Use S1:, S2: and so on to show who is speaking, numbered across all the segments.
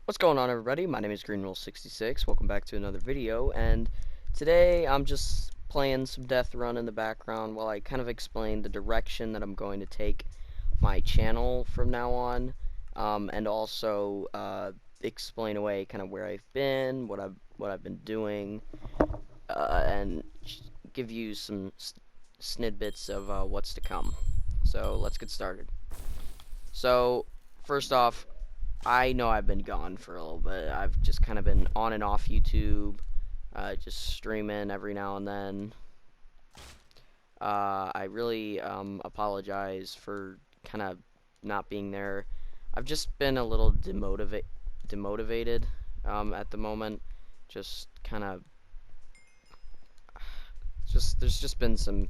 S1: What's going on, everybody? My name is GreenRule66. Welcome back to another video, and today I'm just playing some Death Run in the background while I kind of explain the direction that I'm going to take my channel from now on, and also explain away kind of where I've been, what I've been doing, and give you some snidbits of what's to come. So let's get started. So first off, I know I've been gone for a little bit. I've just kind of been on and off YouTube, just streaming every now and then. I really apologize for kind of not being there. I've just been a little demotivated at the moment. Just kind of, there's just been some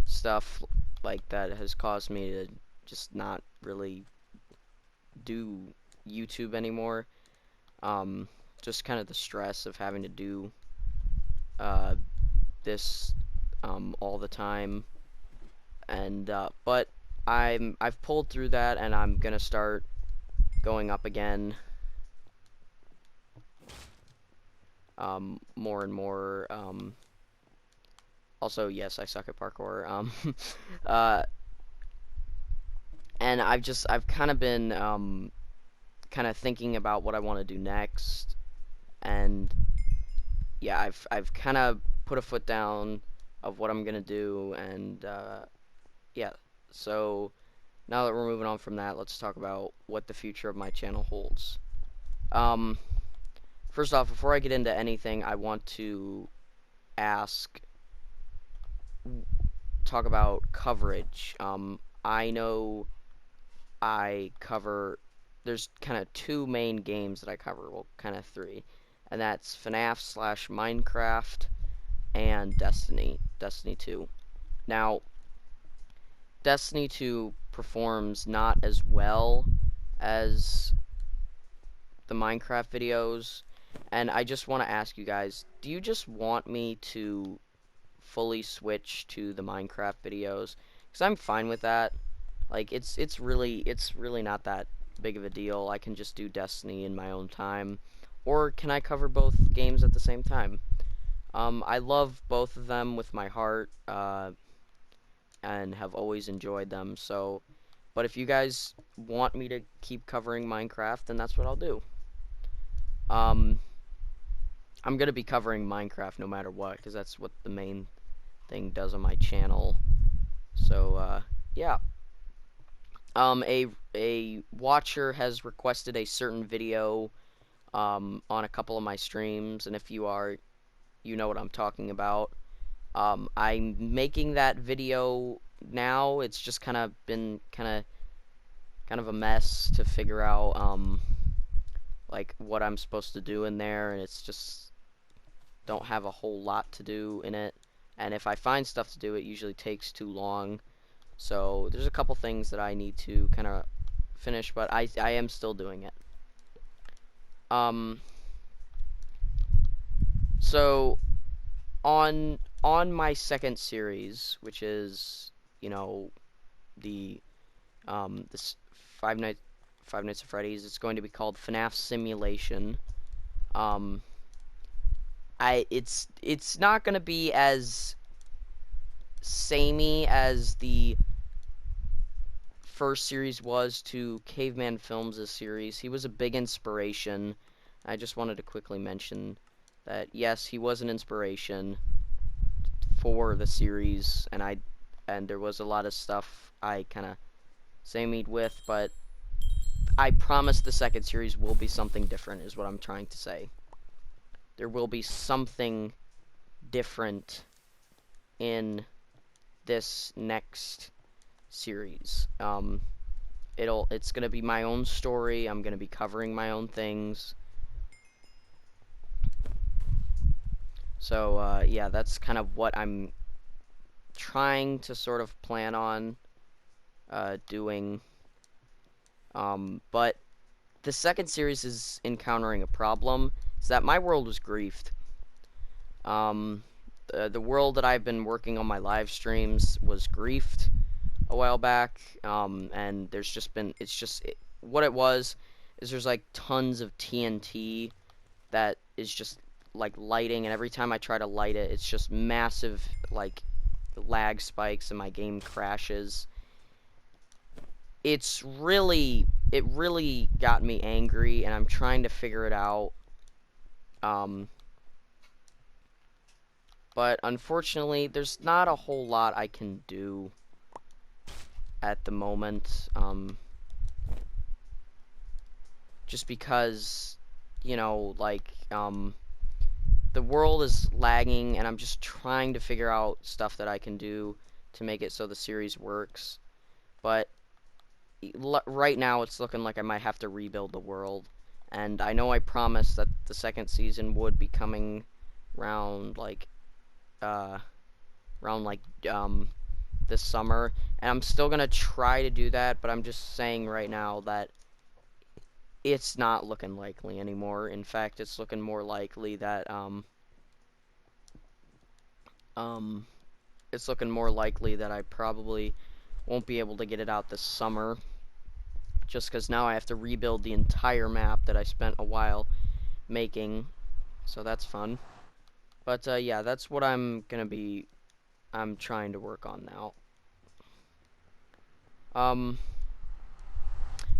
S1: stuff like that has caused me to just not really do YouTube anymore. Just kind of the stress of having to do this all the time, and but I've pulled through that, and I'm gonna start going up again more and more. Also, yes, I suck at parkour. And I've kind of been kind of thinking about what I want to do next, and yeah, I've kind of put a foot down of what I'm gonna do, and yeah. So now that we're moving on from that, let's talk about what the future of my channel holds. First off, before I get into anything, I want to talk about coverage. I know I cover, there's kind of two main games that I cover, well, kind of three, and that's FNaF/Minecraft and Destiny 2. Now, Destiny 2 performs not as well as the Minecraft videos, and I just want to ask you guys, do you just want me to fully switch to the Minecraft videos? Because I'm fine with that. Like, it's really not that big of a deal. I can just do Destiny in my own time. Or can I cover both games at the same time? I love both of them with my heart, and have always enjoyed them. So, but if you guys want me to keep covering Minecraft, then that's what I'll do. I'm gonna be covering Minecraft no matter what, because that's what the main thing does on my channel. So, yeah. A watcher has requested a certain video on a couple of my streams, and if you are, you know what I'm talking about. I'm making that video now. It's just kind of been kind of a mess to figure out like what I'm supposed to do in there, and it's just don't have a whole lot to do in it. And if I find stuff to do, it usually takes too long. So there's a couple things that I need to kind of finish, but I am still doing it. So on my series, which is, you know, the this Five Nights at Freddy's, it's going to be called FNaF Simulation. It's not going to be as samey as the first series was to Caveman Films' series. He was a big inspiration. I just wanted to quickly mention that, yes, he was an inspiration for the series, and there was a lot of stuff I kind of samied with, but I promise the second series will be something different, is what I'm trying to say. There will be something different in this next series. It's gonna be my own story. I'm gonna be covering my own things. So yeah, that's kind of what I'm trying to sort of plan on doing. But the second series is encountering a problem. Is that my world was griefed. The world that I've been working on my live streams was griefed a while back, and there's just been, what it was is there's like tons of TNT that is just like lighting, and every time I try to light it, it's just massive like lag spikes and my game crashes. It really got me angry, and I'm trying to figure it out. But unfortunately, there's not a whole lot I can do at the moment. Just because, you know, like, the world is lagging, and I'm just trying to figure out stuff that I can do to make it so the series works. But right now, it's looking like I might have to rebuild the world. And I know I promised that the second season would be coming around like uh around like this summer, and I'm still gonna try to do that, but I'm just saying right now that it's not looking likely anymore. In fact, it's looking more likely that um it's looking more likely that I probably won't be able to get it out this summer, just because now I have to rebuild the entire map that I spent a while making, so that's fun. But yeah, that's what I'm trying to work on now. Um,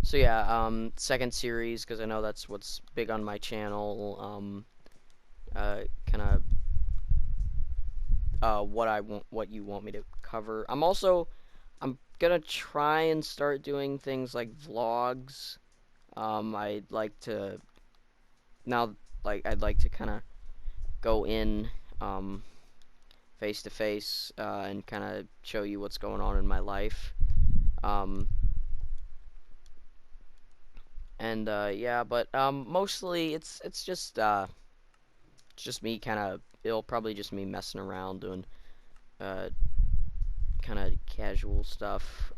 S1: so yeah, second series, because I know that's what's big on my channel. Kind of what you want me to cover. I'm gonna try and start doing things like vlogs. I'd like to now, like I'd like to kind of go in, face to face, and kind of show you what's going on in my life. Um, and yeah, but mostly it's just me kind of, it'll probably just me messing around doing uh, kind of casual stuff.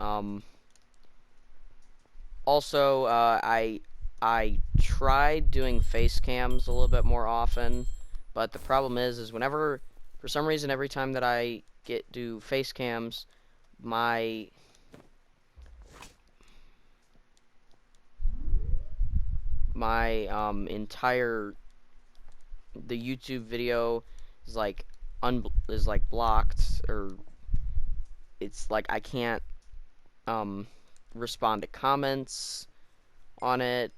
S1: Also, I tried doing face cams a little bit more often, but the problem is whenever, for some reason, every time that I do face cams, my entire the YouTube video is like blocked, or it's like I can't respond to comments on it.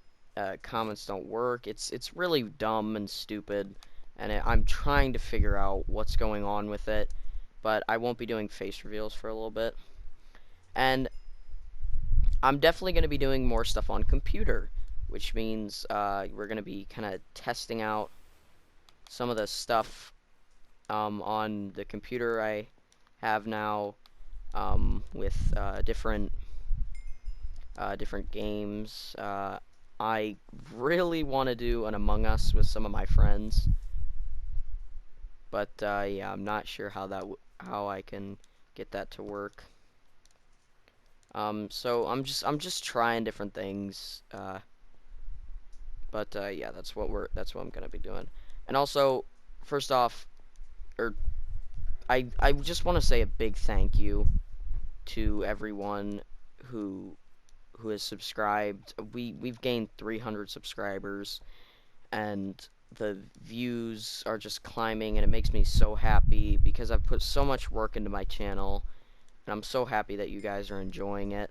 S1: Comments don't work. It's really dumb and stupid, and I'm trying to figure out what's going on with it. But I won't be doing face reveals for a little bit, and I'm definitely going to be doing more stuff on computer, which means we're going to be kind of testing out some of the stuff on the computer I have now, with different games. I really want to do an Among Us with some of my friends, but yeah, I'm not sure how I can get that to work. So I'm just trying different things. But yeah, that's what I'm gonna be doing. And also, first off, or I just want to say a big thank you to everyone who has subscribed. We've gained 300 subscribers, and the views are just climbing, and it makes me so happy because I've put so much work into my channel, and I'm so happy that you guys are enjoying it.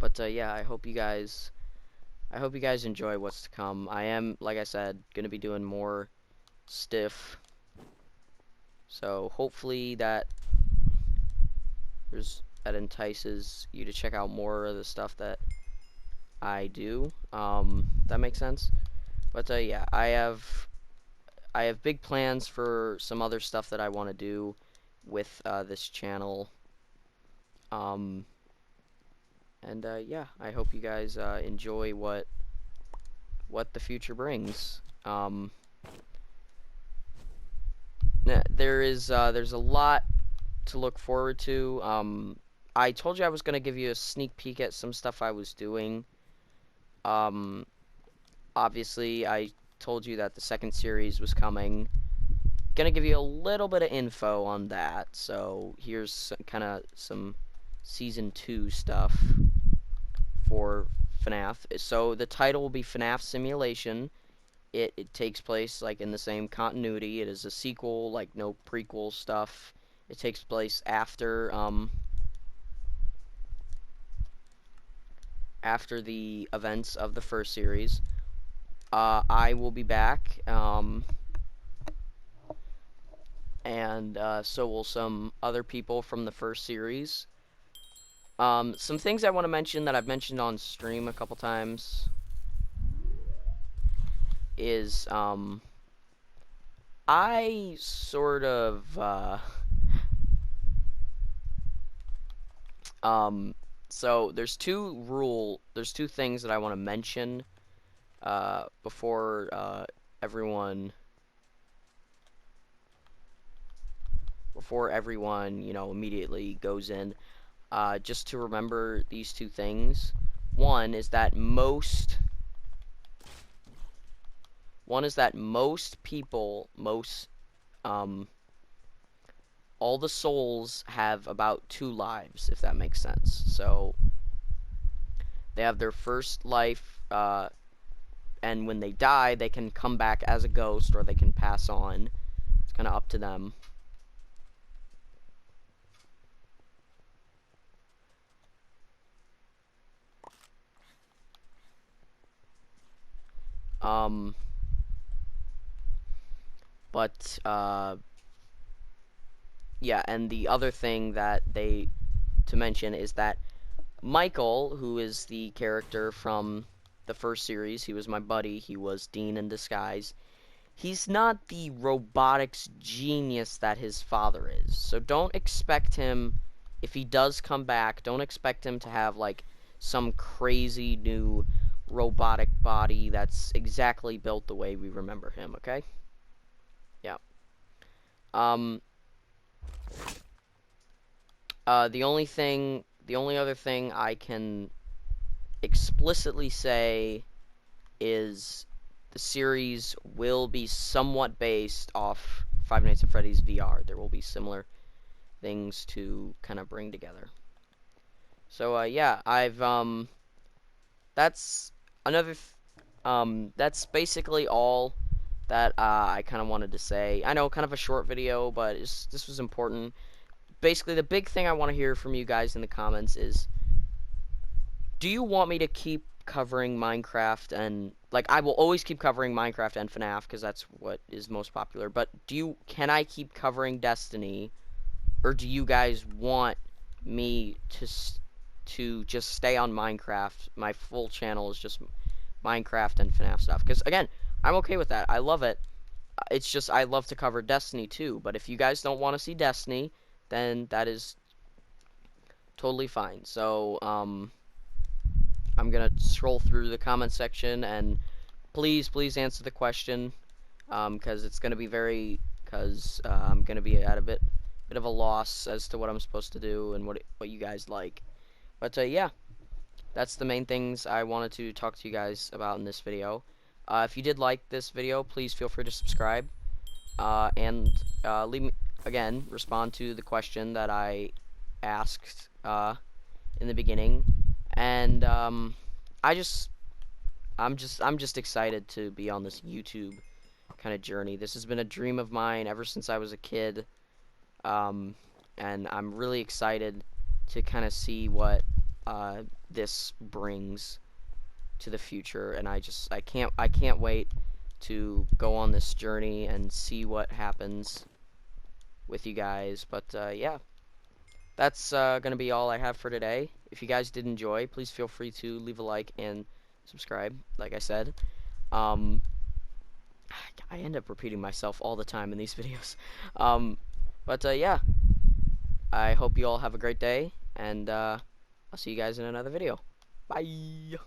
S1: But yeah, I hope you guys enjoy what's to come. I am, like I said, gonna be doing more stiff, so hopefully that entices you to check out more of the stuff that I do. That makes sense. But yeah, I have big plans for some other stuff that I want to do with this channel. And yeah, I hope you guys enjoy what the future brings. There's a lot to look forward to. I told you I was gonna give you a sneak peek at some stuff I was doing. Obviously, I told you that the second series was coming. Gonna give you a little bit of info on that. So here's kind of some Season 2 stuff for FNaF. So the title will be FNaF Simulation. It takes place like in the same continuity. It is a sequel, like no prequel stuff. It takes place after the events of the first series. I will be back, and so will some other people from the first series. Some things I want to mention that I've mentioned on stream a couple times is, I sort of, so there's two things that I want to mention, before, everyone, you know, immediately goes in. Just to remember these two things. One is that most people, all the souls have about 2 lives, if that makes sense. So they have their first life, and when they die, they can come back as a ghost or they can pass on. It's kind of up to them. But yeah, and the other thing that to mention is that Michael, who is the character from the first series, he was my buddy, he was Dean in disguise. He's not the robotics genius that his father is. So don't expect him, if he does come back, don't expect him to have like some crazy new robotic body that's exactly built the way we remember him, okay? Yeah. The only other thing I can explicitly say is the series will be somewhat based off Five Nights at Freddy's VR. There will be similar things to kind of bring together. So yeah, that's that's basically all that I kind of wanted to say. I know, kind of a short video, but this was important. Basically, the big thing I want to hear from you guys in the comments is, do you want me to keep covering Minecraft? And like, I will always keep covering Minecraft and FNAF because that's what is most popular, but can I keep covering Destiny, or do you guys want me to just stay on Minecraft? My full channel is just Minecraft and FNAF stuff, because again, I'm okay with that. I love it. It's just I love to cover Destiny too, but if you guys don't want to see Destiny, then that is totally fine. So I'm gonna scroll through the comment section, and please answer the question, because it's gonna be I'm gonna be at a bit of a loss as to what I'm supposed to do and what you guys like. But yeah, that's the main things I wanted to talk to you guys about in this video. If you did like this video, please feel free to subscribe, and respond to the question that I asked in the beginning. And I'm just excited to be on this YouTube kind of journey. This has been a dream of mine ever since I was a kid, and I'm really excited to kind of see what this brings to the future. And I can't wait to go on this journey and see what happens with you guys. But yeah, that's gonna be all I have for today. If you guys did enjoy, please feel free to leave a like and subscribe, like I said. I end up repeating myself all the time in these videos. But yeah, I hope you all have a great day, and I'll see you guys in another video. Bye!